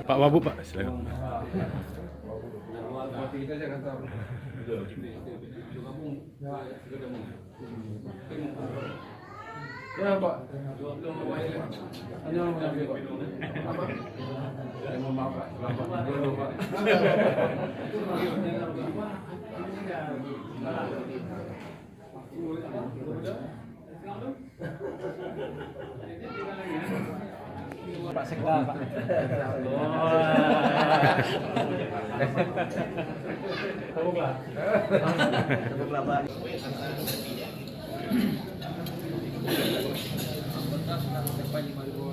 Pak Wabu, Pak, silakan. Ya Pak, hanya mau mengambil Pak. Apa? Saya mohon maaf Pak, selamat dulu Pak. Pak Sekda, Pak. Tepuklah Pak. Sampai 5.000